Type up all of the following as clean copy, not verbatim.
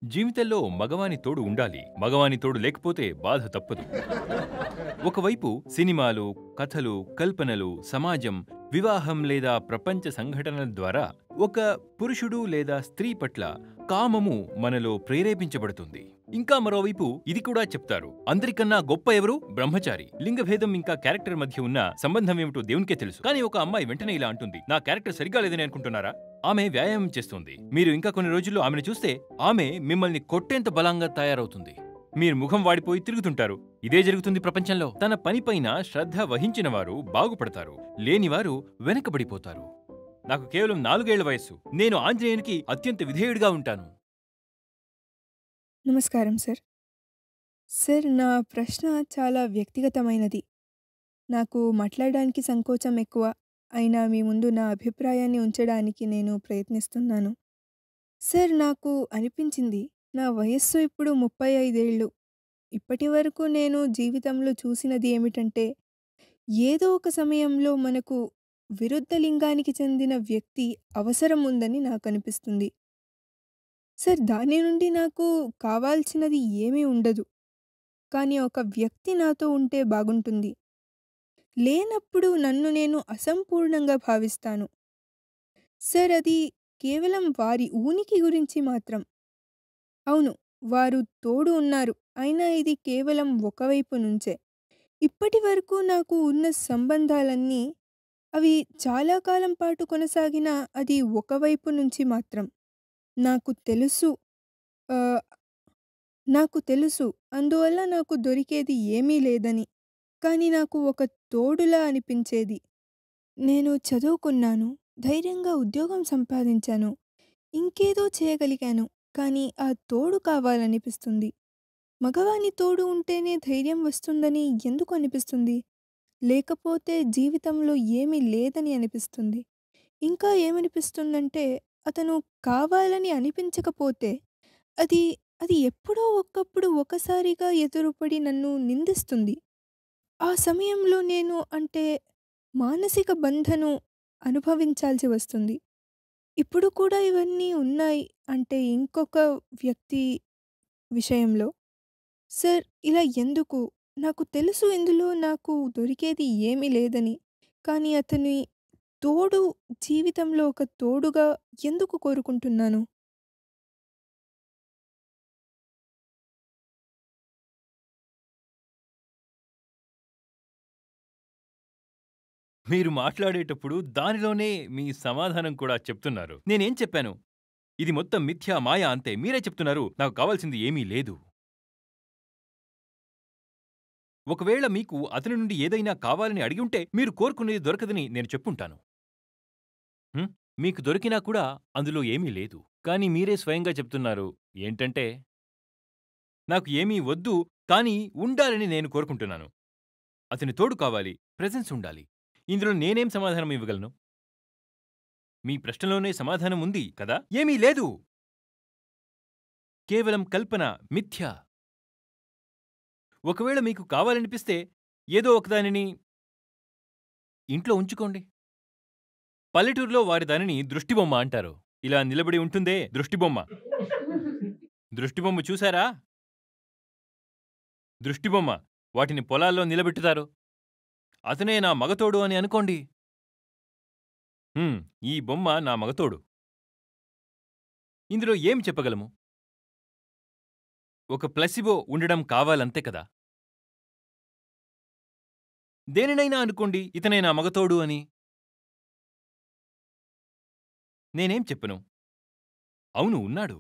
జీవితంలో మగవాని తోడు ఉండాలి. మగవాని తోడు లేకపోతే బాధ తప్పదు. ఒకవైపు సినిమాలు, కథలు, కల్పనలు, సమాజం, వివాహం లేదా ప్రపంచ సంఘటనల ద్వారా ఒక పురుషుడు లేదా స్త్రీ పట్ల కామము మనలో ప్రేరేపించబడుతుంది. ఇంకా మరోవైపు ఇది కూడా చెప్తారు, అందరికన్నా గొప్ప ఎవరు? బ్రహ్మచారి. లింగభేదం ఇంకా క్యారెక్టర్ మధ్య ఉన్న సంబంధం ఏమిటో దేవునికే తెలుసు. కానీ ఒక అమ్మాయి వెంటనే ఇలా అంటుంది, నా క్యారెక్టర్ సరిగా లేదని అనుకుంటున్నారా? ఆమె వ్యాయామం చేస్తోంది. మీరు ఇంకా కొన్ని రోజుల్లో ఆమెను చూస్తే ఆమె మిమ్మల్ని కొట్టేంత బలంగా తయారవుతుంది. మీరు ముఖం వాడిపోయి తిరుగుతుంటారు. ఇదే జరుగుతుంది ప్రపంచంలో. తన పనిపైన శ్రద్ధ వహించిన వారు బాగుపడతారు, లేనివారు వెనకబడిపోతారు. నాకు కేవలం 4 ఏళ్ల వయస్సు. నేను ఆంజనేయునికి అత్యంత విధేయుడిగా ఉంటాను. నమస్కారం సార్. సార్, నా ప్రశ్న చాలా వ్యక్తిగతమైనది. నాకు మాట్లాడడానికి సంకోచం ఎక్కువ. అయినా మీ ముందు నా అభిప్రాయాన్ని ఉంచడానికి నేను ప్రయత్నిస్తున్నాను. సార్, నాకు అనిపించింది, నా వయస్సు ఇప్పుడు 35 ఏళ్ళు. ఇప్పటివరకు నేను జీవితంలో చూసినది ఏమిటంటే, ఏదో ఒక సమయంలో మనకు విరుద్ధ లింగానికి చెందిన వ్యక్తి అవసరం ఉందని నాకనిపిస్తుంది. సార్, దాని నుండి నాకు కావాల్సినది ఏమీ ఉండదు. కానీ ఒక వ్యక్తి నాతో ఉంటే బాగుంటుంది. లేనప్పుడు నన్ను నేను అసంపూర్ణంగా భావిస్తాను. సార్, అది కేవలం వారి ఉనికి గురించి మాత్రం. అవును, వారు తోడు ఉన్నారు. అయినా ఇది కేవలం ఒకవైపు నుంచే. ఇప్పటివరకు నాకు ఉన్న సంబంధాలన్నీ అవి చాలా కాలం పాటు కొనసాగినా అది ఒకవైపు నుంచి మాత్రం. నాకు తెలుసు. ఆహ్, నాకు తెలుసు. అందువల్ల నాకు దొరికేది ఏమీ లేదని. కానీ నాకు ఒక తోడులా అనిపించేది. నేను చదువుకున్నాను, ధైర్యంగా ఉద్యోగం సంపాదించాను, ఇంకేదో చేయగలిగాను. కానీ ఆ తోడు కావాలనిపిస్తుంది. మగవాని తోడు ఉంటేనే ధైర్యం వస్తుందని ఎందుకు అనిపిస్తుంది? లేకపోతే జీవితంలో ఏమీ లేదని అనిపిస్తుంది. ఇంకా ఏమనిపిస్తుందంటే, అతను కావాలని అనిపించకపోతే అది అది ఎప్పుడో ఒకప్పుడు ఒకసారిగా ఎదురుపడి నన్ను నిందిస్తుంది. ఆ సమయంలో నేను మానసిక బంధను అనుభవించాల్సి వస్తుంది. ఇప్పుడు కూడా ఇవన్నీ ఉన్నాయి ఇంకొక వ్యక్తి విషయంలో. సార్, ఇలా ఎందుకు? నాకు తెలుసు ఇందులో నాకు దొరికేది ఏమీ లేదని. కానీ అతని తోడు, జీవితంలో ఒక తోడుగా ఎందుకు కోరుకుంటున్నాను? మీరు మాట్లాడేటప్పుడు దానిలోనే మీ సమాధానం కూడా చెప్తున్నారు. నేనేం చెప్పాను? ఇది మొత్తం మిథ్య, మాయ అంతే. మీరే చెప్తున్నారు, నాకు కావాల్సింది ఏమీ లేదు. ఒకవేళ మీకు అతని నుండి ఏదైనా కావాలని అడిగి ఉంటే మీరు కోరుకునేది దొరకదని నేను చెప్పుంటాను. హ్మ్? మీకు దొరికినా కూడా అందులో ఏమీ లేదు. కానీ మీరే స్వయంగా చెప్తున్నారు ఏంటంటే, నాకు ఏమీ వద్దు, కానీ ఉండాలని నేను కోరుకుంటున్నాను. అతని తోడు కావాలి, ప్రెజెన్స్ ఉండాలి. ఇందులో నేనేం సమాధానం ఇవ్వగలను? మీ ప్రశ్నలోనే సమాధానం ఉంది కదా? ఏమీ లేదు. కేవలం కల్పన, మిథ్య. ఒకవేళ మీకు కావాలనిపిస్తే ఏదో ఒకదానిని ఇంట్లో ఉంచుకోండి. పల్లెటూరులో వారి దానిని దృష్టిబొమ్మ అంటారు. ఇలా నిలబడి ఉంటుందే దృష్టిబొమ్మ. దృష్టిబొమ్మ చూసారా? దృష్టిబొమ్మ. వాటిని పొలాల్లో నిలబెట్టుతారు. అతనే నా మగతోడు అని అనుకోండి. ఈ బొమ్మ నా మగతోడు. ఇందులో ఏం చెప్పగలము? ఒక ప్లసిబో ఉండడం కావాలంతే కదా! దేనినైనా అనుకోండి, ఇతనే నా మగతోడు అని. నేనేం చెప్పను. అవును, ఉన్నాడు.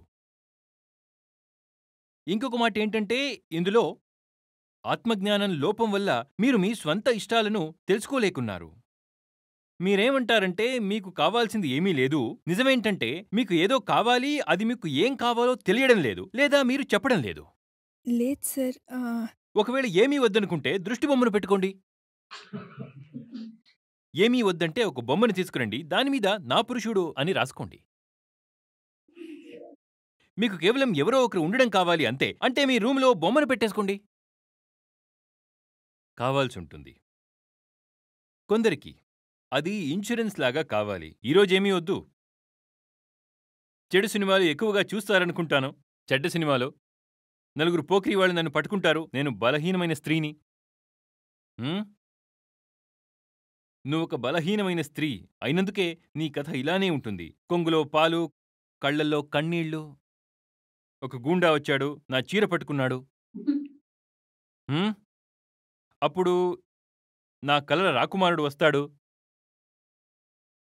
ఇంకొక మాటేంటంటే, ఇందులో ఆత్మజ్ఞానం లోపం వల్ల మీరు మీ స్వంత ఇష్టాలను తెలుసుకోలేకున్నారు. మీరేమంటారంటే, మీకు కావాల్సింది ఏమీ లేదు. నిజమేంటంటే, మీకు ఏదో కావాలి, అది మీకు ఏం కావాలో తెలియడం లేదు. లేదా మీరు చెప్పడం లేదు. లేదు సార్. ఒకవేళ ఏమీ వద్దనుకుంటే దృష్టిబొమ్మను పెట్టుకోండి. ఏమీ వద్దంటే ఒక బొమ్మను తీసుకురండి. దానిమీద నా పురుషుడు అని రాసుకోండి. మీకు కేవలం ఎవరో ఒకరు ఉండడం కావాలి అంతే. అంటే మీ రూమ్‌లో బొమ్మను పెట్టేసుకోండి. కావాల్సుంటుంది. కొందరికి అది ఇన్స్యూరెన్స్ లాగా కావాలి. ఈరోజేమీ వద్దు. చెడు సినిమాలు ఎక్కువగా చూస్తారనుకుంటాను. చెడ్డ సినిమాలో నలుగురు పోకిరీ వాళ్ళు నన్ను పట్టుకుంటారు, నేను బలహీనమైన స్త్రీని. హ్మ్? నువ్వొక బలహీనమైన స్త్రీ అయినందుకే నీ కథ ఇలానే ఉంటుంది. కొంగులో పాలు, కళ్ళల్లో కన్నీళ్ళు. ఒక గూండా వచ్చాడు, నా చీర పట్టుకున్నాడు. హ్మ్? అప్పుడు నా కలల రాకుమారుడు వస్తాడు.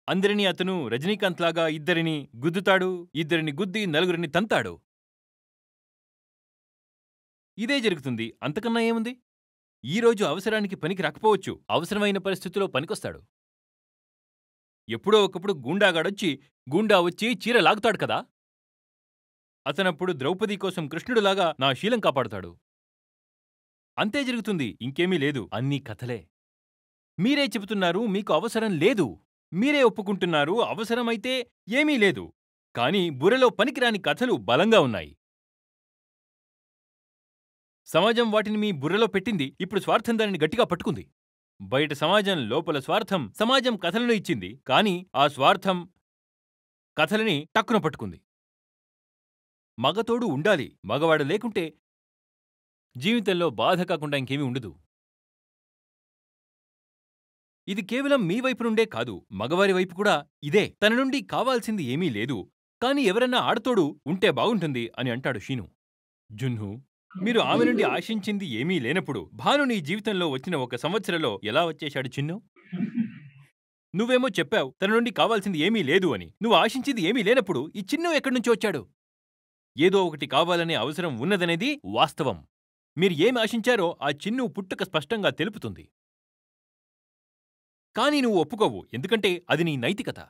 అందరినీ అతను రజనీకాంత్ లాగా ఇద్దరిని గుద్దుతాడు, ఇద్దరిని గుద్ది నలుగురిని తంతాడు. ఇదే జరుగుతుంది. అంతకన్నా ఏముంది? ఈరోజు అవసరానికి పనికి రాకపోవచ్చు, అవసరమైన పరిస్థితిలో పనికొస్తాడు. ఎప్పుడో ఒకప్పుడు గూండా వచ్చి చీర లాగుతాడు కదా. అతనప్పుడు ద్రౌపది కోసం కృష్ణుడులాగా నా శీలం కాపాడుతాడు. అంతే జరుగుతుంది, ఇంకేమీ లేదు. అన్నీ కథలే. మీరే చెబుతున్నారు మీకు అవసరం లేదు. మీరే ఒప్పుకుంటున్నారు అవసరమైతే ఏమీ లేదు. కానీ బుర్రలో పనికిరాని కథలు బలంగా ఉన్నాయి. సమాజం వాటిని మీ బుర్రలో పెట్టింది. ఇప్పుడు స్వార్థం దానిని గట్టిగా పట్టుకుంది. బయట సమాజం, లోపల స్వార్థం. సమాజం కథలను ఇచ్చింది, కానీ ఆ స్వార్థం కథలని టక్కున పట్టుకుంది. మగతోడు ఉండాలి. మగవాడు లేకుంటే జీవితంలో బాధ కాకుండా ఇంకేమీ ఉండదు. ఇది కేవలం మీ వైపు నుండే కాదు, మగవారి వైపు కూడా ఇదే. తన నుండి కావాల్సింది ఏమీ లేదు, కాని ఎవరన్నా ఆడతోడు ఉంటే బాగుంటుంది అని అంటాడు శీను. జున్హు, మీరు ఆమె నుండి ఆశించింది ఏమీ లేనప్పుడు భాను నీ జీవితంలో వచ్చిన 1 సంవత్సరంలో ఎలా వచ్చేశాడు చిన్ను? నువ్వేమో చెప్పావు తన నుండి కావాల్సింది ఏమీ లేదు అని. నువ్వు ఆశించింది ఏమీ లేనప్పుడు ఈ చిన్ను ఎక్కడ్నుంచి వచ్చాడు? ఏదో ఒకటి కావాలనే అవసరం ఉన్నదనేది వాస్తవం. మీరు ఏమి ఆశించారో ఆ చిన్ను పుట్టుక స్పష్టంగా తెలుపుతుంది. కానీ నువ్వు ఒప్పుకోవు, ఎందుకంటే అది నీ నైతికత.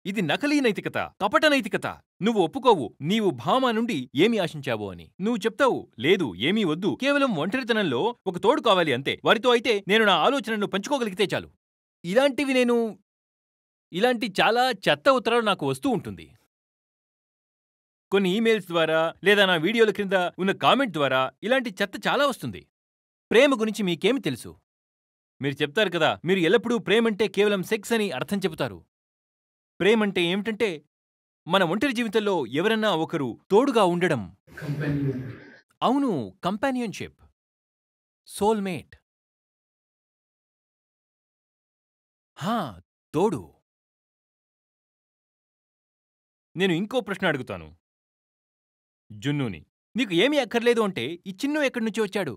ఇది నకలీ నైతికత, కపట నైతికత. నువ్వు ఒప్పుకోవు నీవు భామ నుండి ఏమి ఆశించావో అని. నువ్వు చెప్తావు, లేదు ఏమీ వద్దు, కేవలం ఒంటరితనంలో ఒక తోడు కావాలి అంతే. వారితో అయితే నేను నా ఆలోచనను పంచుకోగలిగితే చాలు. ఇలాంటి చాలా చెత్త ఉత్తరాలు నాకు వస్తూ ఉంటుంది. కొన్ని ఈమెయిల్స్ ద్వారా లేదా నా వీడియోల క్రింద ఉన్న కామెంట్ ద్వారా ఇలాంటి చెత్త చాలా వస్తుంది. ప్రేమ గురించి మీకేమి తెలుసు? మీరు చెప్తారు కదా, మీరు ఎల్లప్పుడూ ప్రేమంటే కేవలం సెక్స్ అని అర్థం చెబుతారు. ప్రేమంటే ఏమిటంటే మన ఒంటరి జీవితంలో ఎవరన్నా ఒకరు తోడుగా ఉండడం. అవును, కంపానియన్షిప్, సోల్మేట్. తోడు. నేను ఇంకో ప్రశ్న అడుగుతాను జున్నుని. నీకు ఏమీ అక్కర్లేదు అంటే ఈ చిన్ను ఎక్కడి నుంచి వచ్చాడు?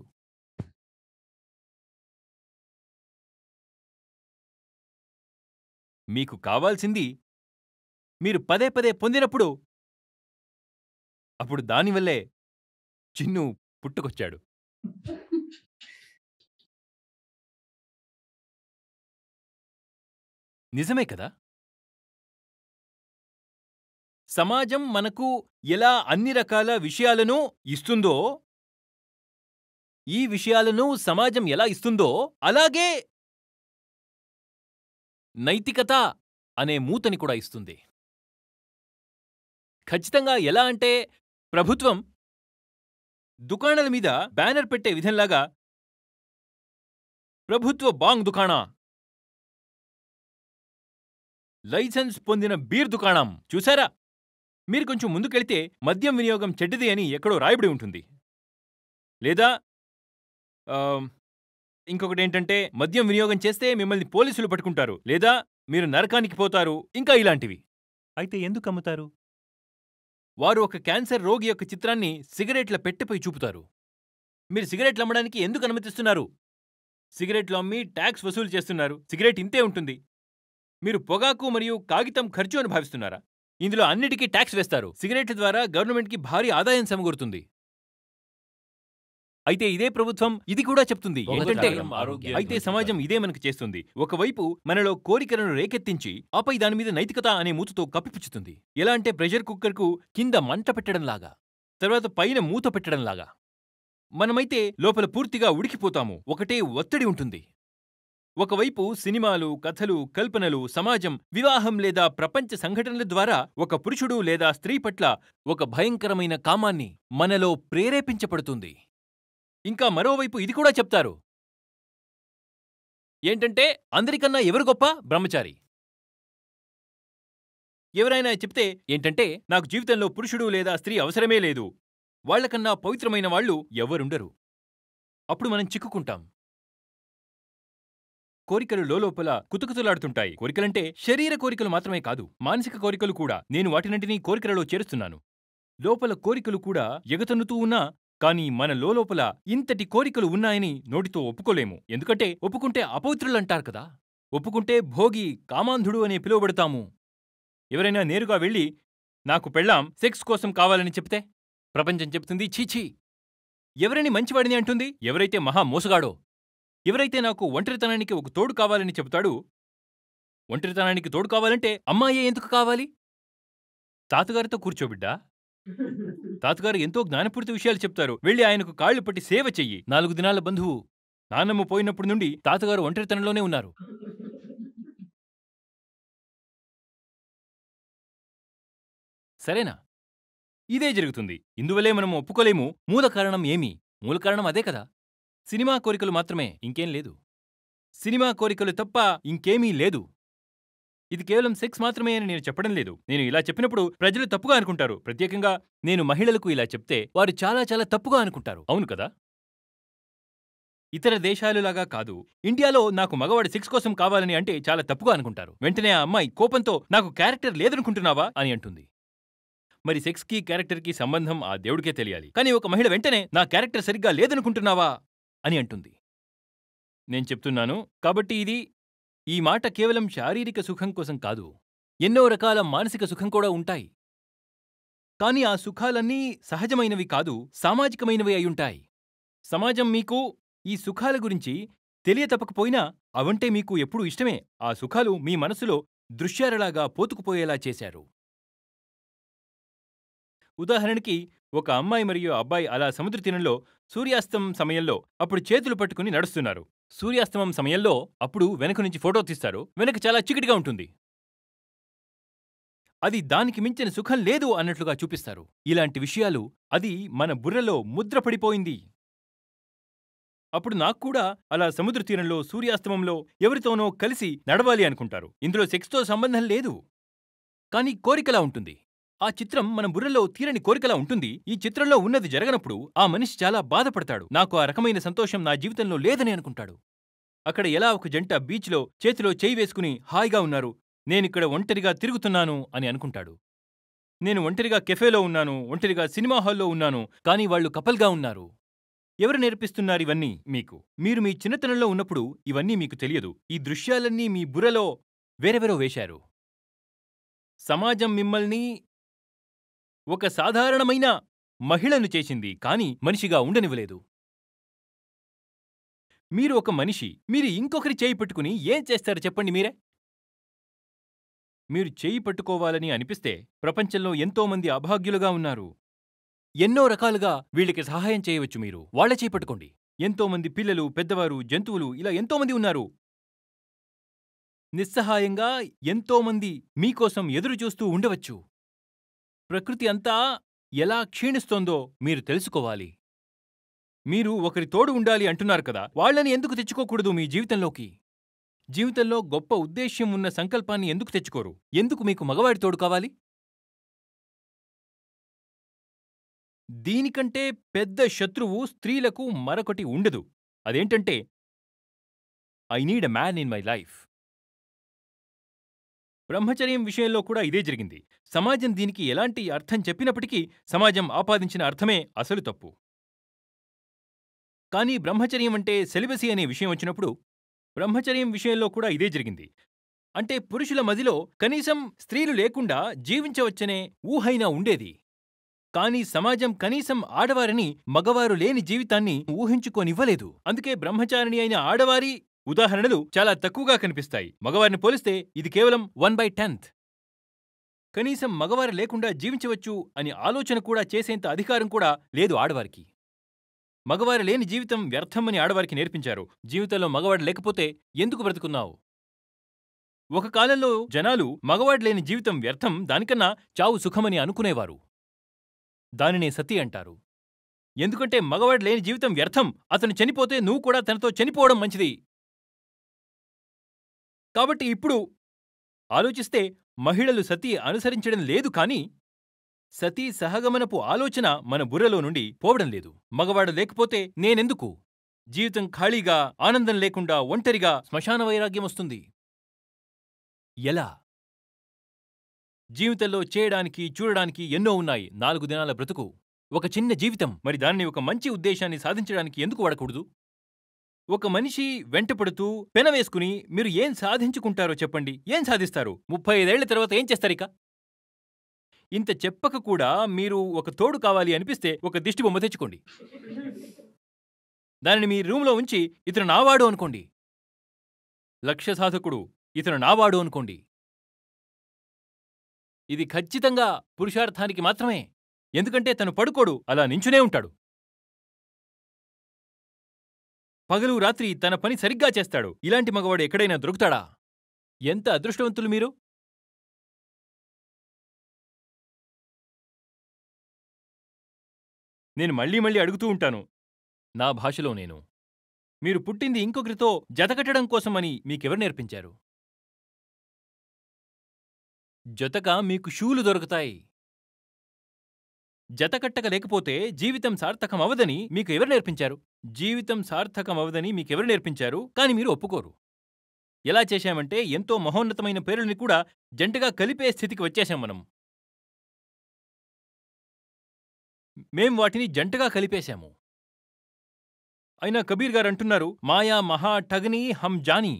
మీకు కావాల్సింది మీరు పదే పదే పొందినప్పుడు అప్పుడు దానివల్లే చిన్ను పుట్టుకొచ్చాడు. నిజమే కదా? సమాజం మనకు ఎలా అన్ని రకాల విషయాలను ఇస్తుందో, ఈ విషయాలను సమాజం ఎలా ఇస్తుందో అలాగే నైతికత అనే మూతని కూడా ఇస్తుంది. ఖచ్చితంగా ఎలా అంటే ప్రభుత్వం దుకాణాల మీద బ్యానర్ పెట్టే విధంలాగా ప్రభుత్వ బాంగ్ దుకాణా, లైసెన్స్ పొందిన బీర్ దుకాణం చూసారా? మీరు కొంచెం ముందుకెళితే మద్యం వినియోగం చెడ్డది అని ఎక్కడో రాయబడి ఉంటుంది. లేదా ఇంకొకటేంటంటే మద్యం వినియోగం చేస్తే మిమ్మల్ని పోలీసులు పట్టుకుంటారు, లేదా మీరు నరకానికి పోతారు, ఇంకా ఇలాంటివి. అయితే ఎందుకు అమ్ముతారు? వారు ఒక క్యాన్సర్ రోగి యొక్క చిత్రాన్ని సిగరెట్ల పెట్టెపై చూపుతారు. మీరు సిగరెట్లు అమ్మడానికి ఎందుకు అనుమతిస్తున్నారు? సిగరెట్లు అమ్మి ట్యాక్స్ వసూలు చేస్తున్నారు. సిగరెట్ ఇంతే ఉంటుంది. మీరు పొగాకు మరియు కాగితం ఖర్చు అని భావిస్తున్నారా? ఇందులో అన్నిటికీ ట్యాక్స్ వేస్తారు. సిగరెట్ల ద్వారా గవర్నమెంట్కి భారీ ఆదాయం సమకూరుతుంది. అయితే ఇదే ప్రభుత్వం ఇది కూడా చెప్తుంది ఏంటంటే, అయితే సమాజం ఇదే మనకు చేస్తుంది. ఒకవైపు మనలో కోరికలను రేకెత్తించి ఆపై దానిమీద నైతికత అనే మూతతో కప్పిపుచ్చుతుంది. ఎలా అంటే ప్రెషర్ కుక్కర్కు కింద మంట పెట్టడంలాగా, తర్వాత పైన మూత పెట్టడంలాగా. మనమైతే లోపల పూర్తిగా ఉడికిపోతాము. ఒకటే ఒత్తిడి ఉంటుంది. ఒకవైపు సినిమాలు, కథలు, కల్పనలు, సమాజం, వివాహం లేదా ప్రపంచ సంఘటనల ద్వారా ఒక పురుషుడు లేదా స్త్రీ పట్ల ఒక భయంకరమైన కామాన్ని మనలో ప్రేరేపించబడుతుంది. ఇంకా మరోవైపు ఇది కూడా చెప్తారు ఏంటంటే, అందరికన్నా ఎవరు గొప్ప? బ్రహ్మచారి. ఎవరైనా చెప్తే ఏంటంటే, నాకు జీవితంలో పురుషుడు లేదా స్త్రీ అవసరమే లేదు, వాళ్లకన్నా పవిత్రమైన వాళ్ళు ఎవరుండరు. అప్పుడు మనం చిక్కుకుంటాం. కోరికలు లోలోపల కుతుకుతులాడుతుంటాయి. కోరికలంటే శరీర కోరికలు మాత్రమే కాదు, మానసిక కోరికలు కూడా. నేను వాటినంటినీ కోరికలలో చేరుస్తున్నాను. లోపల కోరికలు కూడా ఎగతన్నుతూ ఉన్నా కానీ మన లోపల ఇంతటి కోరికలు ఉన్నాయని నోటితో ఒప్పుకోలేము. ఎందుకంటే ఒప్పుకుంటే అపవిత్రులంటారు కదా. ఒప్పుకుంటే భోగి, కామాంధుడు అనే పిలువబడతాము. ఎవరైనా నేరుగా వెళ్ళి నాకు పెళ్ళాం సెక్స్ కోసం కావాలని చెప్తే ప్రపంచం చెప్తుంది ఛీఛీ. ఎవరిని మంచివాడిని అంటుంది? ఎవరైతే మహా మోసగాడో. ఎవరైతే నాకు ఒంటరితనానికి ఒక తోడు కావాలని చెబుతాడు. ఒంటరితనానికి తోడు కావాలంటే అమ్మాయే ఎందుకు కావాలి? తాతగారితో కూర్చోబిడ్డా. తాతగారు ఎంతో జ్ఞానపూరిత విషయాలు చెప్తారు. వెళ్ళి ఆయనకు కాళ్లు పట్టి సేవ చెయ్యి. 4 దినాల బంధువు. నాన్నమ్మ పోయినప్పటి నుండి తాతగారు ఒంటరితనంలోనే ఉన్నారు. సరేనా? ఇదే జరుగుతుంది. ఇందువల్లే మనం ఒప్పుకోలేము. మూల కారణం ఏమి? మూల కారణం అదే కదా, సినిమా కోరికలు మాత్రమే, ఇంకేం లేదు. సినిమా కోరికలు తప్ప ఇంకేమీ లేదు. ఇది కేవలం సెక్స్ మాత్రమే అని నేను చెప్పడం లేదు. నేను ఇలా చెప్పినప్పుడు ప్రజలు తప్పుగా అనుకుంటారు. ప్రత్యేకంగా నేను మహిళలకు ఇలా చెప్తే వారు చాలా చాలా తప్పుగా అనుకుంటారు. అవును కదా? ఇతర దేశాలులాగా కాదు. ఇండియాలో నాకు మగవాడి సెక్స్ కోసం కావాలని అంటే చాలా తప్పుగా అనుకుంటారు. వెంటనే ఆ అమ్మాయి కోపంతో నాకు క్యారెక్టర్ లేదనుకుంటున్నావా అని అంటుంది. మరి సెక్స్కి క్యారెక్టర్కి సంబంధం ఆ దేవుడికే తెలియాలి. కానీ ఒక మహిళ వెంటనే నా క్యారెక్టర్ సరిగ్గా లేదనుకుంటున్నావా అని అంటుంది. నేను చెప్తున్నాను కాబట్టి ఈ మాట కేవలం శారీరక సుఖం కోసం కాదు. ఎన్నో రకాల మానసిక సుఖం కూడా ఉంటాయి. కానీ ఆ సుఖాలన్నీ సహజమైనవి కాదు, సామాజికమైనవి అయ్యుంటాయి. సమాజం మీకు ఈ సుఖాల గురించి తెలియతప్పకపోయినా అవంటే మీకు ఎప్పుడూ ఇష్టమే. ఆ సుఖాలు మీ మనసులో దృశ్యాలలాగా పోతుకుపోయేలా చేశారు. ఉదాహరణకి ఒక అమ్మాయి మరియు అబ్బాయి అలా సముద్ర తీరంలో సూర్యాస్తమం సమయంలో అప్పుడు చేతులు పట్టుకుని నడుస్తున్నారు. సూర్యాస్తమం సమయంలో అప్పుడు వెనక నుంచి ఫోటో తీస్తారు. వెనక చాలా చీకటిగా ఉంటుంది. అది దానికి మించిన సుఖం లేదు అన్నట్లుగా చూపిస్తారు. ఇలాంటి విషయాలు అది మన బుర్రలో ముద్రపడిపోయింది. అప్పుడు నాక్కూడా అలా సముద్ర తీరంలో సూర్యాస్తమంలో ఎవరితోనో కలిసి నడవాలి అనుకుంటారు. ఇందులో సెక్స్తో సంబంధం లేదు, కానీ కోరికలా ఉంటుంది. ఆ చిత్రం మన బుర్రలో తీరని కోరికలా ఉంటుంది. ఈ చిత్రంలో ఉన్నది జరగనప్పుడు ఆ మనిషి చాలా బాధపడతాడు. నాకు ఆ రకమైన సంతోషం నా జీవితంలో లేదని అనుకుంటాడు. అక్కడ ఎలా ఒక జంట బీచ్లో చేతిలో చేయి వేసుకుని హాయిగా ఉన్నారు, నేనిక్కడ ఒంటరిగా తిరుగుతున్నాను అని అనుకుంటాడు. నేను ఒంటరిగా కెఫేలో ఉన్నాను, ఒంటరిగా సినిమా హాల్లో ఉన్నాను, కానీ వాళ్ళు కపల్గా ఉన్నారు. ఎవరు నేర్పిస్తున్నారివన్నీ మీకు? మీరు మీ చిన్నతనంలో ఉన్నప్పుడు ఇవన్నీ మీకు తెలియదు. ఈ దృశ్యాలన్నీ మీ బుర్రలో వేరెవరో వేశారు. సమాజం మిమ్మల్ని ఒక సాధారణమైన మహిళను చేసింది, కానీ మనిషిగా ఉండనివ్వలేదు. మీరు ఒక మనిషి. మీరు ఇంకొకరి చేయి పట్టుకుని ఏం చేస్తారు చెప్పండి మీరే? మీరు చేయి పట్టుకోవాలని అనిపిస్తే ప్రపంచంలో ఎంతోమంది అభాగ్యులుగా ఉన్నారు. ఎన్నో రకాలుగా వీళ్ళకి సహాయం చేయవచ్చు. మీరు వాళ్ళ చేయి పట్టుకోండి. ఎంతోమంది పిల్లలు, పెద్దవారు, జంతువులు ఇలా ఎంతోమంది ఉన్నారు. నిస్సహాయంగా ఎంతోమంది మీకోసం ఎదురు చూస్తూ ఉండవచ్చు. ప్రకృతి అంతా ఎలా క్షీణిస్తోందో మీరు తెలుసుకోవాలి. మీరు ఒకరి తోడు ఉండాలి అంటున్నారు కదా, వాళ్ళని ఎందుకు తెచ్చుకోకూడదు మీ జీవితంలోకి? జీవితంలో గొప్ప ఉద్దేశ్యం ఉన్న సంకల్పాన్ని ఎందుకు తెచ్చుకోరు? ఎందుకు మీకు మగవాడి తోడు కావాలి? దీనికంటే పెద్ద శత్రువు స్త్రీలకు మరొకటి ఉండదు. అదేంటంటే I need a man in my life. బ్రహ్మచర్యం విషయంలో కూడా ఇదే జరిగింది. సమాజం దీనికి ఎలాంటి అర్థం చెప్పినప్పటికీ సమాజం ఆపాదించిన అర్థమే అసలు తప్పు. కానీ బ్రహ్మచర్యం అంటే సెలిబసీ అనే విషయం వచ్చినప్పుడు బ్రహ్మచర్యం విషయంలో కూడా ఇదే జరిగింది. అంటే పురుషుల మదిలో కనీసం స్త్రీలు లేకుండా జీవించవచ్చనే ఊహైనా ఉండేది. కానీ సమాజం కనీసం ఆడవారిని మగవారు లేని జీవితాన్ని ఊహించుకోనివ్వలేదు. అందుకే బ్రహ్మచారిణి అయిన ఆడవారి ఉదాహరణలు చాలా తక్కువగా కనిపిస్తాయి. మగవారిని పోలిస్తే ఇది కేవలం 1/10. కనీసం మగవారు లేకుండా జీవించవచ్చు అని ఆలోచన కూడా చేసేంత అధికారం కూడా లేదు ఆడవారికి. మగవారు లేని జీవితం వ్యర్థమని ఆడవారికి నేర్పించారు. జీవితంలో మగవాడు లేకపోతే ఎందుకు బ్రతుకున్నావు? ఒక కాలంలో జనాలు మగవాడు లేని జీవితం వ్యర్థం, దానికన్నా చావు సుఖమని అనుకునేవారు. దానినే సతి అంటారు. ఎందుకంటే మగవాడు లేని జీవితం వ్యర్థం, అతను చనిపోతే నువ్వు కూడా తనతో చనిపోవడం మంచిది. కాబట్టి ఇప్పుడు ఆలోచిస్తే మహిళలు సతి అనుసరించడం లేదు, కానీ సతీ సహగమనపు ఆలోచన మన బుర్రలో నుండి పోవడం లేదు. మగవాడు లేకపోతే నేనెందుకు? జీవితం ఖాళీగా, ఆనందం లేకుండా, ఒంటరిగా, శ్మశాన వైరాగ్యం వస్తుంది. ఎలా? జీవితంలో చేయడానికి, చూడడానికి ఎన్నో ఉన్నాయి. 4 దినాల బ్రతుకు, ఒక చిన్న జీవితం. మరి దాన్ని ఒక మంచి ఉద్దేశాన్ని సాధించడానికి ఎందుకు వాడకూడదు? ఒక మనిషి వెంటపడుతూ పెనవేసుకుని మీరు ఏం సాధించుకుంటారో చెప్పండి. ఏం సాధిస్తారు? 35 ఏళ్ల తర్వాత ఏం చేస్తారిక? ఇంత చెప్పక కూడా మీరు ఒక తోడు కావాలి అనిపిస్తే ఒక దిష్టిబొమ్మ తెచ్చుకోండి. దానిని మీ రూంలో ఉంచి ఇతను నావాడు అనుకోండి. లక్ష్య సాధకుడు ఇతను నావాడు అనుకోండి. ఇది ఖచ్చితంగా పురుషార్థానికి మాత్రమే. ఎందుకంటే తను పడుకోడు, అలా నించునే ఉంటాడు. పగలు రాత్రి తన పని సరిగ్గా చేస్తాడు. ఇలాంటి మగవాడు ఎక్కడైనా దొరుకుతాడా? ఎంత అదృష్టవంతులు మీరు! నేను మళ్ళీ మళ్ళీ అడుగుతూ ఉంటాను, నా భాషలో నేను. మీరు పుట్టింది ఇంకొకరితో జతకట్టడం కోసమని మీకెవరు నేర్పించారు? జతగా మీకు షూలు దొరుకుతాయి. జతకట్టక లేకపోతే జీవితం సార్థకమవదని మీకు ఎవరు నేర్పించారు? జీవితం సార్థకమవదని మీకెవరు నేర్పించారు? కాని మీరు ఒప్పుకోరు. ఎలా చేశామంటే ఎంతో మహోన్నతమైన పేరుల్ని కూడా జంటగా కలిపే స్థితికి వచ్చేశాం మనం. మేం వాటిని జంటగా కలిపేశాము. అయినా కబీర్ గారు అంటున్నారు, మాయా మహా ఠగనీ హమ్ జానీ.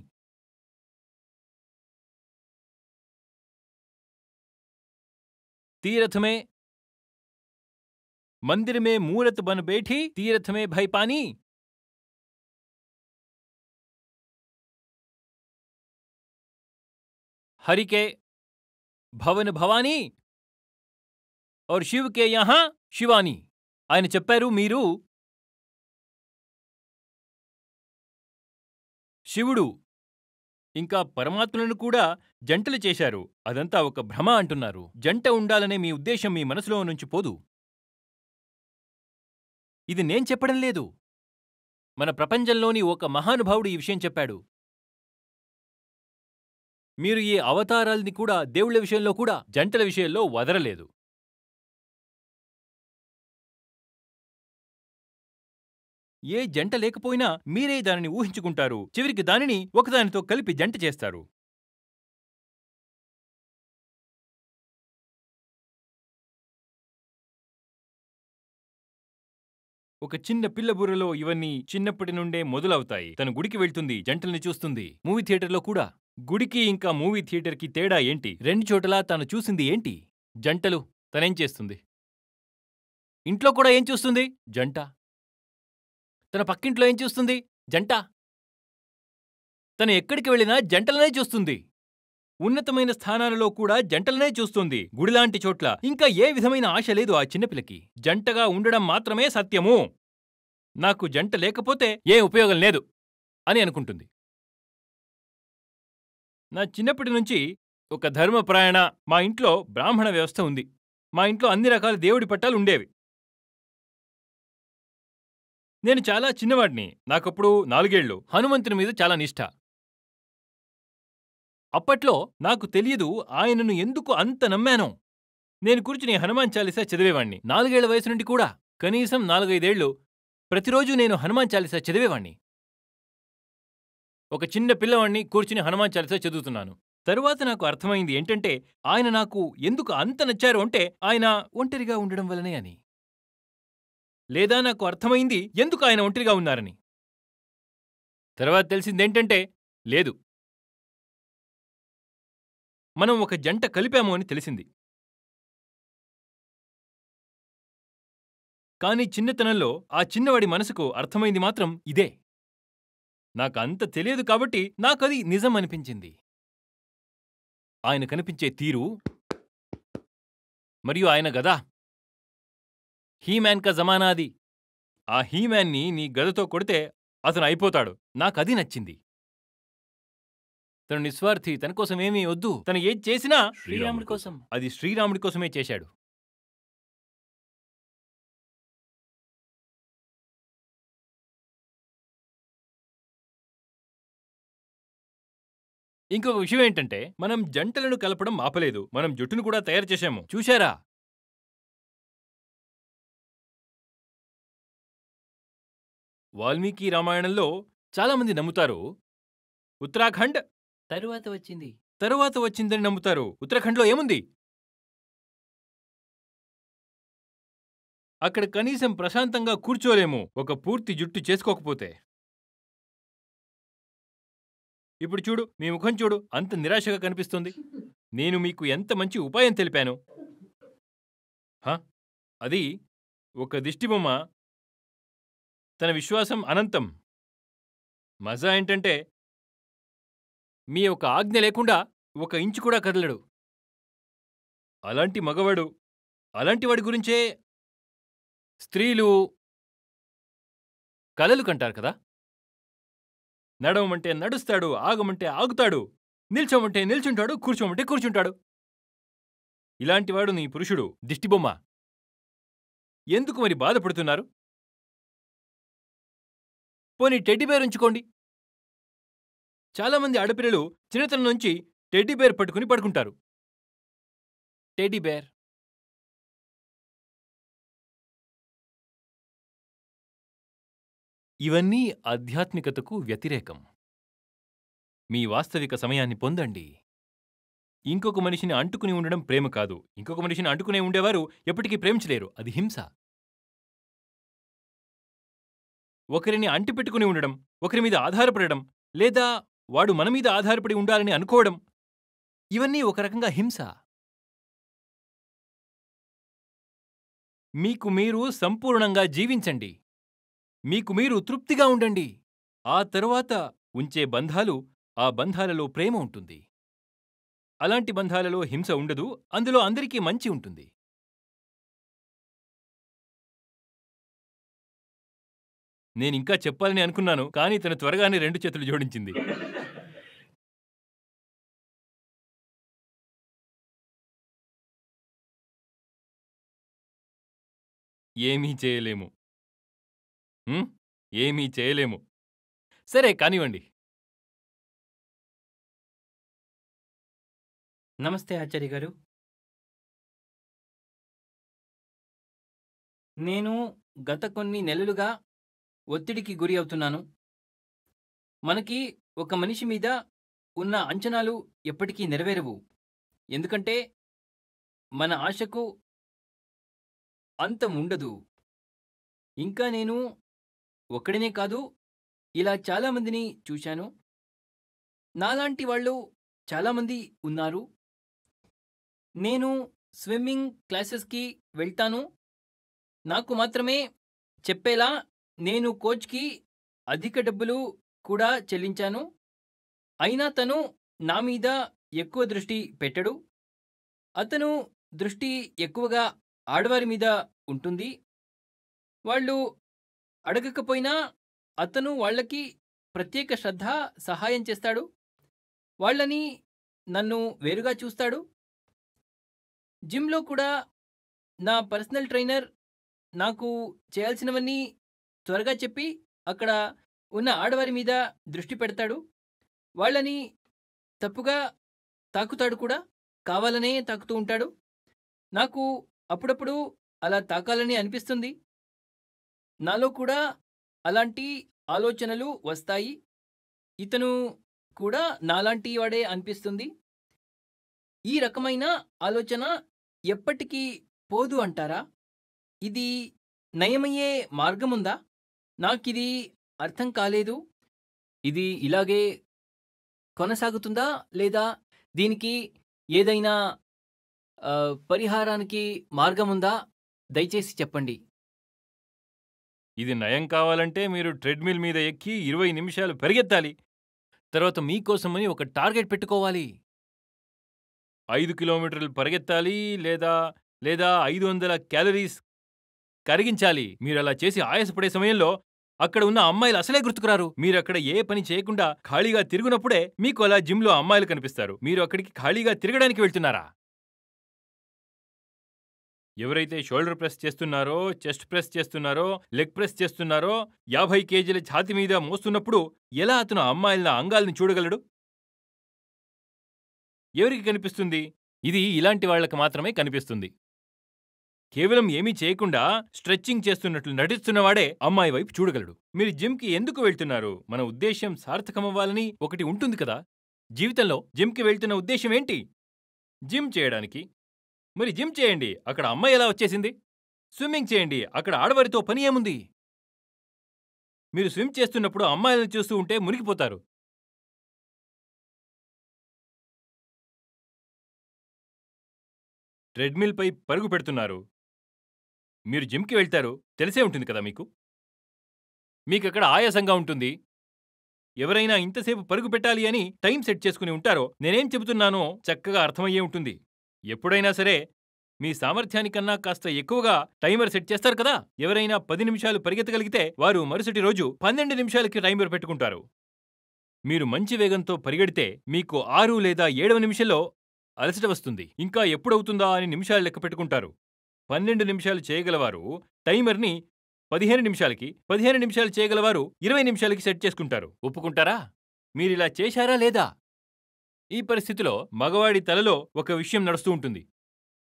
तीरथ में मंदिर में मूरत बन बैठी, तीरथ में भय पानी. हरि के भवन भवानी और शिव के यहां शिवानी. ఆయన చెప్పారు, మీరు శివుడు ఇంకా పరమాత్మలను కూడా జంటలు చేశారు. అదంతా ఒక భ్రమ అంటున్నారు. జంట ఉండాలనే మీ ఉద్దేశం మీ మనసులో నుంచి పోదు. ఇది నేను చెప్పడం లేదు. మన ప్రపంచంలోని ఒక మహానుభావుడు ఈ విషయం చెప్పాడు. మీరు ఈ అవతారాల్ని కూడా దేవుళ్ల విషయంలో కూడా జంటల విషయంలో వదలలేదు. ఏ జంట లేకపోయినా మీరే దానిని ఊహించుకుంటారు. చివరికి దానిని ఒకదానితో కలిపి జంట చేస్తారు. ఒక చిన్న పిల్ల బుర్రలో ఇవన్నీ చిన్నప్పటి నుండే మొదలవుతాయి. తను గుడికి వెళ్తుంది, జంటల్ని చూస్తుంది. మూవీ థియేటర్లో కూడా. గుడికి ఇంకా మూవీ థియేటర్కి తేడా ఏంటి? రెండు చోటలా తాను చూసింది ఏంటి? జంటలు. తనేం చేస్తుంది? ఇంట్లో కూడా ఏం చూస్తుంది? జంట. తన పక్కింట్లో ఏం చూస్తుంది? జంట. తను ఎక్కడికి వెళ్ళినా జంటలనే చూస్తుంది. ఉన్నతమైన స్థానాలలో కూడా జంటలనే చూస్తుంది. గుడిలాంటి చోట్ల ఇంకా ఏ విధమైన ఆశ లేదు ఆ చిన్నపిల్లకి. జంటగా ఉండడం మాత్రమే సత్యము. నాకు జంట లేకపోతే ఏ ఉపయోగం లేదు అని అనుకుంటుంది. నా చిన్నప్పటి నుంచి ఒక ధర్మప్రాయణ, మా ఇంట్లో బ్రాహ్మణ వ్యవస్థ ఉంది. మా ఇంట్లో అన్ని రకాల దేవుడి పట్టాలు ఉండేవి. నేను చాలా చిన్నవాడిని. నాకప్పుడు 4 ఏళ్లు. హనుమంతుని మీద చాలా నిష్ఠ. అప్పట్లో నాకు తెలియదు ఆయనను ఎందుకు అంత నమ్మానో. నేను కూర్చుని హనుమాన్ చాలీసా చదివేవాణ్ణి. 4 ఏళ్ల వయసు నుండి కూడా. కనీసం 4-5 ఏళ్లు ప్రతిరోజు నేను హనుమాన్ చాలీసా చదివేవాణ్ణి. ఒక చిన్న పిల్లవాణ్ణి కూర్చుని హనుమాన్ చాలీసా చదువుతున్నాను. తరువాత నాకు అర్థమైంది ఏంటంటే, ఆయన నాకు ఎందుకు అంత నచ్చారు అంటే ఆయన ఒంటరిగా ఉండడం వల్లనే అని. లేదా నాకు అర్థమైంది ఎందుకు ఆయన ఒంటరిగా ఉన్నారని. తర్వాత తెలిసిందేంటంటే, లేదు, మనం ఒక జంట కలిపాము అని తెలిసింది. కానీ చిన్నతనంలో ఆ చిన్నవాడి మనసుకు అర్థమైంది మాత్రం ఇదే. నాకంత తెలియదు కాబట్టి నాకది నిజం అనిపించింది. ఆయన కనిపించే తీరు మరియు ఆయన గద, హీమ్యాన్ కా జమానా అది. ఆ హీమ్యాన్ని నీ గదతో కొడితే అతను అయిపోతాడు. నాకది నచ్చింది. తను నిస్వార్థి, తన కోసం ఏమీ వద్దు. తను ఏది చేసినా శ్రీరాముడి కోసం. అది శ్రీరాముడి కోసమే చేశాడు. ఇంకొక విషయం ఏంటంటే, మనం జంటలను కలపడం ఆపలేదు. మనం జుట్టును కూడా తయారు చేశాము. చూశారా? వాల్మీకి రామాయణంలో చాలామంది నమ్ముతారు ఉత్తరాఖండ్ తరువాత వచ్చిందని నమ్ముతారు. ఉత్తరాఖండ్లో ఏముంది? అక్కడ కనీసం ప్రశాంతంగా కూర్చోలేము ఒక పూర్తి జుట్టు చేసుకోకపోతే. ఇప్పుడు చూడు, మీ ముఖం చూడు, అంత నిరాశగా కనిపిస్తుంది. నేను మీకు ఎంత మంచి ఉపాయం తెలిపాను. అది ఒక దిష్టిబొమ్మ. తన విశ్వాసం అనంతం. మజా ఏంటంటే మీ ఒక ఆజ్ఞ లేకుండా ఒక ఇంచు కూడా కదలడు. అలాంటి మగవాడు, అలాంటి వాడి గురించే స్త్రీలు కలలు కంటారు కదా. నడవమంటే నడుస్తాడు, ఆగమంటే ఆగుతాడు, నిల్చోమంటే నిల్చుంటాడు, కూర్చోమంటే కూర్చుంటాడు. ఇలాంటివాడు నీ పురుషుడు, దిష్టిబొమ్మ. ఎందుకు మరి బాధపడుతున్నారు? పోనీ టెడ్డీబేర్ ఉంచుకోండి. చాలామంది ఆడపిల్లలు చిన్నతనం నుంచి టెడ్డీబేర్ పట్టుకుని పడుకుంటారు. టెడ్డీబేర్. ఇవన్నీ ఆధ్యాత్మికతకు వ్యతిరేకం. మీ వాస్తవిక సమయాన్ని పొందండి. ఇంకొక మనిషిని అంటుకుని ఉండడం ప్రేమ కాదు. ఇంకొక మనిషిని అంటుకునే ఉండేవారు ఎప్పటికీ ప్రేమించలేరు. అది హింస. ఒకరిని అంటిపెట్టుకుని ఉండడం, ఒకరి మీద ఆధారపడడం, లేదా వాడు మన మీద ఆధారపడి ఉండాలని అనుకోవడం, ఇవన్నీ ఒక రకంగా హింస. మీకు మీరు సంపూర్ణంగా జీవించండి. మీకు మీరు తృప్తిగా ఉండండి. ఆ తరువాత ఉంచే బంధాలు, ఆ బంధాలలో ప్రేమ ఉంటుంది. అలాంటి బంధాలలో హింస ఉండదు. అందులో అందరికీ మంచి ఉంటుంది. నేనింకా చెప్పాలని అనుకున్నాను, కానీ తను త్వరగానే 2 చేతులు జోడించింది. ఏమీ చేయలేము. ఏమీ చేయలేము. సరే, కానివ్వండి. నమస్తే ఆచార్య గారు. నేను గత కొన్ని నెలలుగా ఒత్తిడికి గురి అవుతున్నాను. మనకి ఒక మనిషి మీద ఉన్న అంచనాలు ఎప్పటికీ నెరవేరవు. ఎందుకంటే మన ఆశకు అంతం ఉండదు. ఇంకా నేను ఒక్కడినే కాదు, ఇలా చాలామందిని చూశాను. నాలాంటి వాళ్ళు చాలామంది ఉన్నారు. నేను స్విమ్మింగ్ క్లాసెస్కి వెళ్తాను. నాకు మాత్రమే చెప్పేలా నేను కోచ్కి అధిక డబ్బులు కూడా చెల్లించాను. అయినా తను నా మీద ఎక్కువ దృష్టి పెట్టడు. అతను దృష్టి ఎక్కువగా ఆడవారి మీద ఉంటుంది. వాళ్ళు అడగకపోయినా అతను వాళ్ళకి ప్రత్యేక శ్రద్ధ, సహాయం చేస్తాడు. వాళ్ళని నన్ను వేరుగా చూస్తాడు. జిమ్లో కూడా నా పర్సనల్ ట్రైనర్ నాకు చేయాల్సినవన్నీ త్వరగా చెప్పి అక్కడ ఉన్న ఆడవారి మీద దృష్టి పెడతాడు. వాళ్ళని తప్పుగా తాకుతాడు కూడా. కావాలనే తాకుతూ ఉంటాడు. నాకు అప్పుడప్పుడు అలా తాకాలని అనిపిస్తుంది. నాలో కూడా అలాంటి ఆలోచనలు వస్తాయి. ఇతను కూడా నాలాంటి వాడే అనిపిస్తుంది. ఈ రకమైన ఆలోచన ఎప్పటికీ పోదు అంటారా? ఇది నయమయ్యే మార్గముందా? నాకిది అర్థం కాలేదు. ఇది ఇలాగే కొనసాగుతుందా, లేదా దీనికి ఏదైనా పరిహారానికి మార్గముందా? దయచేసి చెప్పండి. ఇది నయం కావాలంటే మీరు ట్రెడ్మిల్ మీద ఎక్కి 20 నిమిషాలు పరిగెత్తాలి. తర్వాత మీకోసమని ఒక టార్గెట్ పెట్టుకోవాలి. 5 కిలోమీటర్లు పరిగెత్తాలి, లేదా 500 క్యాలరీస్ కరిగించాలి. మీరలా చేసి ఆయాసపడే సమయంలో అక్కడ ఉన్న అమ్మాయిలు అసలే గుర్తుకురారు. మీరక్కడ ఏ పని చేయకుండా ఖాళీగా తిరుగునప్పుడే మీకు అలా జిమ్లో అమ్మాయిలు కనిపిస్తారు. మీరు అక్కడికి ఖాళీగా తిరగడానికి వెళ్తున్నారా? ఎవరైతే షోల్డర్ ప్రెస్ చేస్తున్నారో, చెస్ట్ ప్రెస్ చేస్తున్నారో, లెగ్ ప్రెస్ చేస్తున్నారో, 50 కేజీల ఛాతి మీద మోస్తున్నప్పుడు ఎలా అతను అమ్మాయిల అంగాల్ని చూడగలడు? ఎవరికి కనిపిస్తుంది? ఇది ఇలాంటి వాళ్లకు మాత్రమే కనిపిస్తుంది. కేవలం ఏమీ చేయకుండా స్ట్రెచ్చింగ్ చేస్తున్నట్లు నటిస్తున్నవాడే అమ్మాయి వైపు చూడగలడు. మీరు జిమ్కి ఎందుకు వెళ్తున్నారు? మన ఉద్దేశ్యం సార్థకమవ్వాలని ఒకటి ఉంటుంది కదా. జీవితంలో జిమ్కి వెళ్తున్న ఉద్దేశం ఏంటి? జిమ్ చేయడానికి. మరి జిమ్ చేయండి, అక్కడ అమ్మాయి ఎలా వచ్చేసింది? స్విమ్మింగ్ చేయండి, అక్కడ ఆడవారితో పని ఏముంది? మీరు స్విమ్ చేస్తున్నప్పుడు అమ్మాయిలను చూస్తూ ఉంటే మునిగిపోతారు. ట్రెడ్మిల్పై పరుగు పెడుతున్నారు. మీరు జిమ్కి వెళ్తారు, తెలిసే ఉంటుంది కదా మీకు. మీకక్కడ ఆయాసంగా ఉంటుంది. ఎవరైనా ఇంతసేపు పరుగు పెట్టాలి అని టైం సెట్ చేసుకుని ఉంటారో నేనేం చెబుతున్నానో చక్కగా అర్థమయ్యే ఉంటుంది. ఎప్పుడైనా సరే మీ సామర్థ్యానికన్నా కాస్త ఎక్కువగా టైమర్ సెట్ చేస్తారు కదా. ఎవరైనా 10 నిమిషాలు పరిగెత్తగలిగితే వారు మరుసటి రోజు 12 నిమిషాలకి టైమర్ పెట్టుకుంటారు. మీరు మంచి వేగంతో పరిగెడితే మీకు 6 లేదా 7వ నిమిషంలో అలసట వస్తుంది. ఇంకా ఎప్పుడవుతుందా అని నిమిషాలు లెక్క పెట్టుకుంటారు. 12 నిమిషాలు చేయగలవారు టైమర్ని 15 నిమిషాలకి, 15 నిమిషాలు చేయగలవారు 20 నిమిషాలకి సెట్ చేసుకుంటారు. ఒప్పుకుంటారా? మీరిలా చేశారా లేదా? ఈ పరిస్థితిలో మగవాడి తలలో ఒక విషయం నడుస్తూ ఉంటుంది.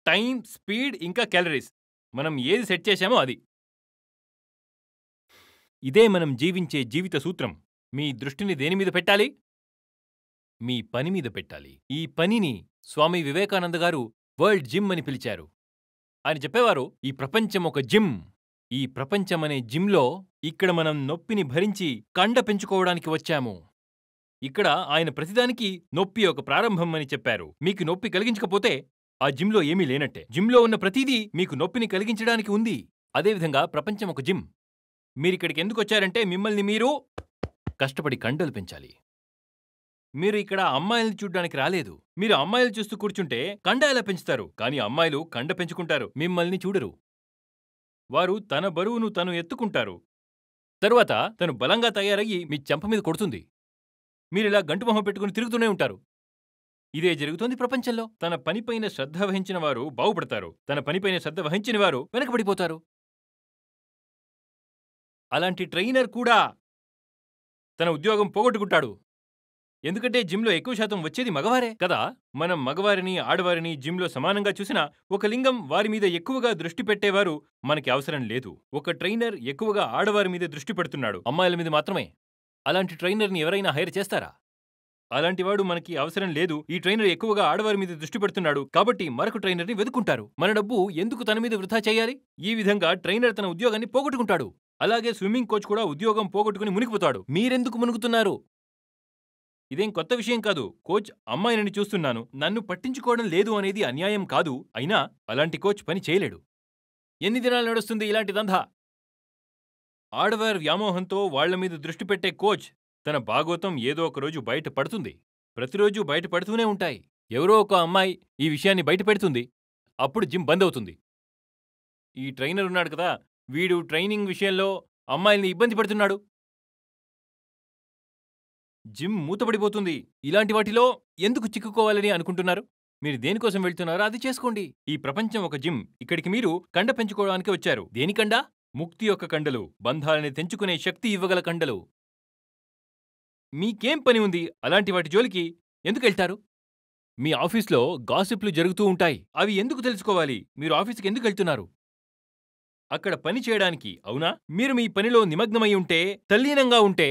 టైం, స్పీడ్ ఇంకా క్యాలరీస్. మనం ఏది సెట్ చేశామో అది. ఇదే మనం జీవించే జీవిత సూత్రం. మీ దృష్టిని దేని మీద పెట్టాలి? మీ పని మీద పెట్టాలి. ఈ పనిని స్వామి వివేకానంద గారు వరల్డ్ జిమ్ అని పిలిచారు. ఆయన చెప్పేవారు, ఈ ప్రపంచం ఒక జిమ్. ఈ ప్రపంచమనే జిమ్లో ఇక్కడ మనం నొప్పిని భరించి కండ పెంచుకోవడానికి వచ్చాము. ఇక్కడ ఆయన ప్రతిదానికి నొప్పి ఒక ప్రారంభం అని చెప్పారు. మీకు నొప్పి కలిగించకపోతే ఆ జిమ్లో ఏమీ లేనట్టే. జిమ్లో ఉన్న ప్రతిదీ మీకు నొప్పిని కలిగించడానికి ఉంది. అదేవిధంగా ప్రపంచం ఒక జిమ్. మీరిక్కడికి ఎందుకు వచ్చారంటే మిమ్మల్ని మీరు కష్టపడి కండలు పెంచాలి. మీరు ఇక్కడ అమ్మాయిల్ని చూడ్డానికి రాలేదు. మీరు అమ్మాయిలు చూస్తూ కూర్చుంటే కండ ఎలా పెంచుతారు? కానీ అమ్మాయిలు కండ పెంచుకుంటారు, మిమ్మల్ని చూడరు. వారు తన బరువును తను ఎత్తుకుంటారు. తరువాత తను బలంగా తయారయ్యి మీ చెంప మీద కొడుతుంది. మీరిలా గంటుమొహం పెట్టుకుని తిరుగుతూనే ఉంటారు. ఇదే జరుగుతోంది ప్రపంచంలో. తన పనిపైన శ్రద్ధ వహించిన వారు బాగుపడతారు. తన పనిపైన శ్రద్ధ వహించిన వారు వెనకబడిపోతారు. అలాంటి ట్రైనర్ కూడా తన ఉద్యోగం పోగొట్టుకుంటాడు. ఎందుకంటే జిమ్లో ఎక్కువ శాతం వచ్చేది మగవారే కదా. మనం మగవారిని, ఆడవారిని జిమ్లో సమానంగా చూసినా ఒక లింగం వారి మీద ఎక్కువగా దృష్టి పెట్టేవారు మనకి అవసరం లేదు. ఒక ట్రైనర్ ఎక్కువగా ఆడవారి మీద దృష్టి పెడుతున్నాడు, అమ్మాయిల మీద మాత్రమే. అలాంటి ట్రైనర్ని ఎవరైనా హైర్ చేస్తారా? అలాంటివాడు మనకి అవసరం లేదు. ఈ ట్రైనర్ ఎక్కువగా ఆడవారి మీద దృష్టి పెడుతున్నాడు కాబట్టి మరొక ట్రైనర్ని వెతుకుంటారు. మన డబ్బు ఎందుకు తన మీద వృధా చేయాలి? ఈ విధంగా ట్రైనర్ తన ఉద్యోగాన్ని పోగొట్టుకుంటాడు. అలాగే స్విమ్మింగ్ కోచ్ కూడా ఉద్యోగం పోగొట్టుకుని మునిగిపోతాడు. మీరెందుకు మునుగుతున్నారు? ఇదేం కొత్త విషయం కాదు. కోచ్ అమ్మాయిని చూస్తున్నాను, నన్ను పట్టించుకోవడం లేదు అనేది అన్యాయం కాదు. అయినా అలాంటి కోచ్ పని చేయలేడు. ఎన్ని దినాలు నడుస్తుంది ఇలాంటి దందా? ఆడవారి వ్యామోహంతో వాళ్ల మీద దృష్టి పెట్టే కోచ్ తన భాగోతం ఏదో ఒకరోజు బయట పడుతుంది. ప్రతిరోజు బయట పడుతూనే ఉంటాయి. ఎవరో ఒక అమ్మాయి ఈ విషయాన్ని బయట పెడుతుంది. అప్పుడు జిమ్ బంద్ అవుతుంది. ఈ ట్రైనర్ ఉన్నాడు కదా, వీడు ట్రైనింగ్ విషయంలో అమ్మాయిల్ని ఇబ్బంది పెడుతున్నాడు. జిమ్ మూతపడిపోతుంది. ఇలాంటి వాటిలో ఎందుకు చిక్కుకోవాలని అనుకుంటున్నారు? మీరు దేనికోసం వెళ్తున్నారో అది చేసుకోండి. ఈ ప్రపంచం ఒక జిమ్. ఇక్కడికి మీరు కండ పెంచుకోవడానికి వచ్చారు. దేనికండా? ముక్తి యొక్క కండలు, బంధాలని తెంచుకునే శక్తి ఇవ్వగల కండలు. మీకేం పని ఉంది అలాంటి వాటి జోలికి ఎందుకెళ్తారు? మీ ఆఫీస్లో గాసిప్లు జరుగుతూ ఉంటాయి. అవి ఎందుకు తెలుసుకోవాలి? మీరు ఆఫీస్కి ఎందుకు వెళ్తున్నారు? అక్కడ పని చేయడానికి, అవునా? మీరు మీ పనిలో నిమగ్నమై ఉంటే, తల్లీనంగా ఉంటే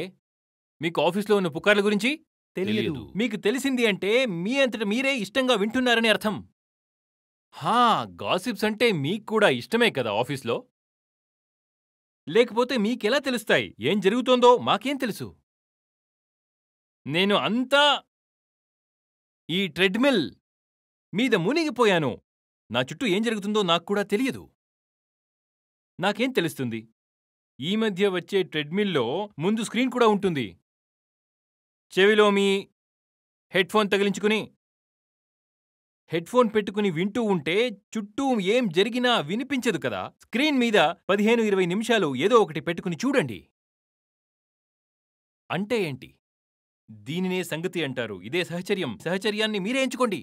మీకు ఆఫీస్లో ఉన్న పుకార్ల గురించి తెలియదు. మీకు తెలిసింది అంటే మీ అంతట మీరే ఇష్టంగా వింటున్నారని అర్థం. గాసిప్స్ అంటే మీకు కూడా ఇష్టమే కదా ఆఫీస్లో. లేకపోతే మీకెలా తెలుస్తాయి? ఏం జరుగుతోందో మాకేం తెలుసు? నేను అంతా ఈ ట్రెడ్మిల్ మీద మునిగిపోయాను. నా చుట్టూ ఏం జరుగుతుందో నాకు కూడా తెలియదు. నాకేం తెలుస్తుంది? ఈ మధ్య వచ్చే ట్రెడ్మిల్లో ముందు స్క్రీన్ కూడా ఉంటుంది. చెవిలో మీ హెడ్ఫోన్ తగిలించుకుని హెడ్ఫోన్ పెట్టుకుని వింటూ ఉంటే చుట్టూ ఏం జరిగినా వినిపించదు కదా. స్క్రీన్ మీద 15-20 నిమిషాలు ఏదో ఒకటి పెట్టుకుని చూడండి. అంటే ఏంటి? దీనినే సంగతి అంటారు. ఇదే సహచర్యం. సహచర్యాన్ని మీరే ఎంచుకోండి.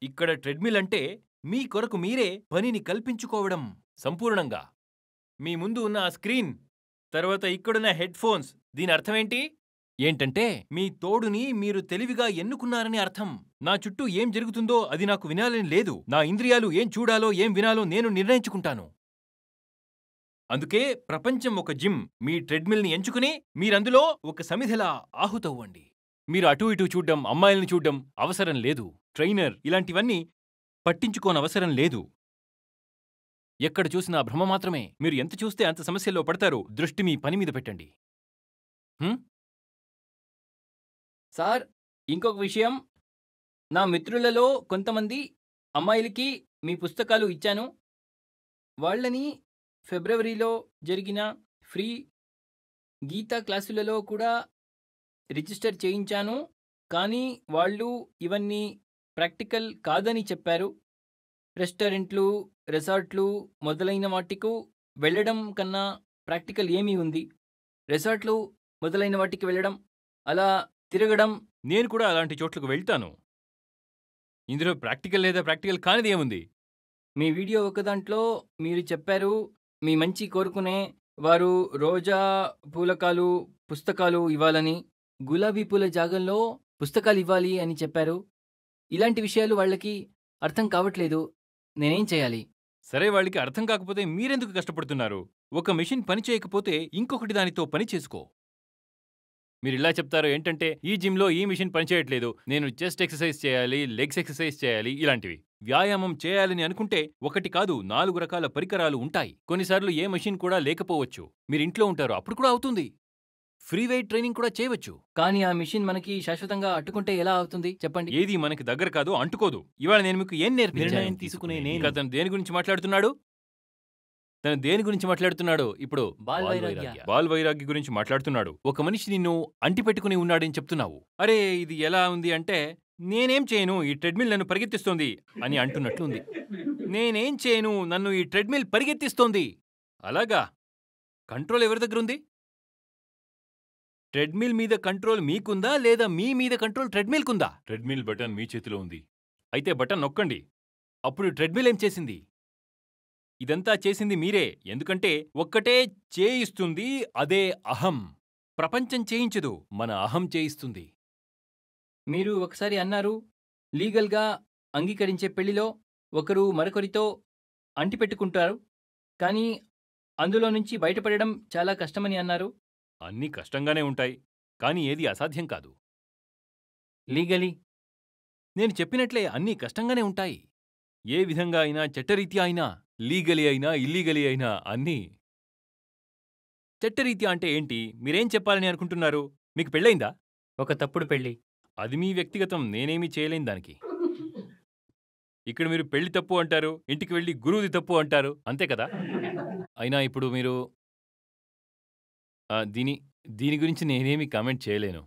ఇక్కడ ట్రెడ్మిల్ అంటే మీ కొరకు మీరే పనిని కల్పించుకోవడం. సంపూర్ణంగా మీ ముందు ఉన్న ఆ స్క్రీన్, తర్వాత ఇక్కడున్న హెడ్ఫోన్స్. దీని అర్థమేంటి? ఏంటంటే మీ తోడుని మీరు తెలివిగా ఎన్నుకున్నారని అర్థం. నా చుట్టూ ఏం జరుగుతుందో అది నాకు వినాలని లేదు. నా ఇంద్రియాలు ఏం చూడాలో ఏం వినాలో నేను నిర్ణయించుకుంటాను. అందుకే ప్రపంచం ఒక జిమ్. మీ ట్రెడ్మిల్ని ఎంచుకుని మీరందులో ఒక సమిధలా ఆహుతవ్వండి. మీరు అటూ ఇటూ చూడ్డం, అమ్మాయిల్ని చూడ్డం అవసరం లేదు. ట్రైనర్ ఇలాంటివన్నీ పట్టించుకోనవసరం లేదు. ఎక్కడ చూసినా భ్రమ మాత్రమే. మీరు ఎంత చూస్తే అంత సమస్యల్లో పడతారు. దృష్టి మీ పని మీద పెట్టండి. సార్, ఇంకొక విషయం. నా మిత్రులలో కొంతమంది అమ్మాయిలకి మీ పుస్తకాలు ఇచ్చాను. వాళ్ళని ఫిబ్రవరిలో జరిగిన ఫ్రీ గీతా క్లాసులలో కూడా రిజిస్టర్ చేయించాను. కానీ వాళ్ళు ఇవన్నీ ప్రాక్టికల్ కాదని చెప్పారు. రెస్టారెంట్లు, రిసార్ట్లు మొదలైన వాటికు వెళ్ళడం కన్నా ప్రాక్టికల్ ఏమీ ఉంది? రిసార్ట్లు మొదలైన వాటికి వెళ్ళడం, అలా తిరగడం. నేను కూడా అలాంటి చోట్లకు వెళ్తాను. ఇందులో ప్రాక్టికల్ లేదా ప్రాక్టికల్ కానిది ఏముంది? మీ వీడియో ఒకదాంట్లో మీరు చెప్పారు, మీ మంచి కోరుకునే వారు రోజా పూలకాలు పుస్తకాలు ఇవ్వాలని, గులాబీ పూల జాగంలో పుస్తకాలు ఇవ్వాలి అని చెప్పారు. ఇలాంటి విషయాలు వాళ్ళకి అర్థం కావట్లేదు. నేనేం చేయాలి? సరే, వాళ్ళకి అర్థం కాకపోతే మీరెందుకు కష్టపడుతున్నారు? ఒక మెషిన్ పని చేయకపోతే ఇంకొకటి దానితో పని చేసుకో. మీరిలా చెప్తారు ఏంటంటే, ఈ జిమ్లో ఈ మిషన్ పనిచేయట్లేదు, నేను చెస్ట్ ఎక్సర్సైజ్ చేయాలి, లెగ్స్ ఎక్సర్సైజ్ చేయాలి, ఇలాంటివి. వ్యాయామం చేయాలని అనుకుంటే 1 కాదు 4 రకాల పరికరాలు ఉంటాయి. కొన్నిసార్లు ఏ మెషిన్ కూడా లేకపోవచ్చు. మీరింట్లో ఉంటారు, అప్పుడు కూడా అవుతుంది. ఫ్రీ వెయిట్ ట్రైనింగ్ కూడా చేయవచ్చు. కానీ ఆ మిషన్ మనకి శాశ్వతంగా అట్టుకుంటే ఎలా అవుతుంది చెప్పండి? ఏది మనకి దగ్గర కాదు, అంటుకోదు. ఇవాళ నేను మీకు ఏం నేర్పించాను? నిర్ణయం తీసుకునే నేను. అతను దేని గురించి మాట్లాడుతున్నాడు? తను దేని గురించి మాట్లాడుతున్నాడు ఇప్పుడు? బాల్ వైరాగ్య. బాల్ వైరాగ్య గురించి మాట్లాడుతున్నాడు. ఒక మనిషి నిన్ను అంటిపెట్టుకుని ఉన్నాడని చెప్తున్నావు. అరే, ఇది ఎలా ఉంది అంటే, నేనేం చేయను, ఈ ట్రెడ్మిల్ నన్ను పరిగెత్తిస్తోంది అని అంటున్నట్లుంది. నేనేం చేయను, నన్ను ఈ ట్రెడ్మిల్ పరిగెత్తిస్తోంది. అలాగా? కంట్రోల్ ఎవరి దగ్గరుంది? ట్రెడ్మిల్ మీద కంట్రోల్ మీకుందా లేదా మీ మీద కంట్రోల్ ట్రెడ్మిల్కుందా? ట్రెడ్మిల్ బటన్ మీ చేతిలో ఉంది. అయితే బటన్ నొక్కండి. అప్పుడు ట్రెడ్మిల్ ఏం చేసింది? ఇదంతా చేసింది మీరే. ఎందుకంటే ఒక్కటే చేయిస్తుంది, అదే అహం. ప్రపంచం చేయించదు, మన అహం చేయిస్తుంది. మీరు ఒకసారి అన్నారు, లీగల్గా అంగీకరించే పెళ్లిలో ఒకరు మరొకరితో అంటిపెట్టుకుంటారు, కానీ అందులో నుంచి బయటపడడం చాలా కష్టమని అన్నారు. అన్నీ కష్టంగానే ఉంటాయి, కానీ ఏది అసాధ్యం కాదు. లీగలీ నేను చెప్పినట్లే అన్నీ కష్టంగానే ఉంటాయి. ఏ విధంగా అయినా, చట్టరీత్యా అయినా, లీగలీ అయినా ఇల్లీగలీ అయినా అన్నీ. చట్టరీత్యా అంటే ఏంటి? మీరేం చెప్పాలని అనుకుంటున్నారు? మీకు పెళ్ళైందా? ఒక తప్పుడు పెళ్లి. అది మీ వ్యక్తిగతం, నేనేమీ చేయలేను దానికి. ఇక్కడ మీరు పెళ్లి తప్పు అంటారు, ఇంటికి వెళ్ళి గురువుది తప్పు అంటారు, అంతే కదా? అయినా ఇప్పుడు మీరు దీని గురించి నేనేమీ కామెంట్ చేయలేను.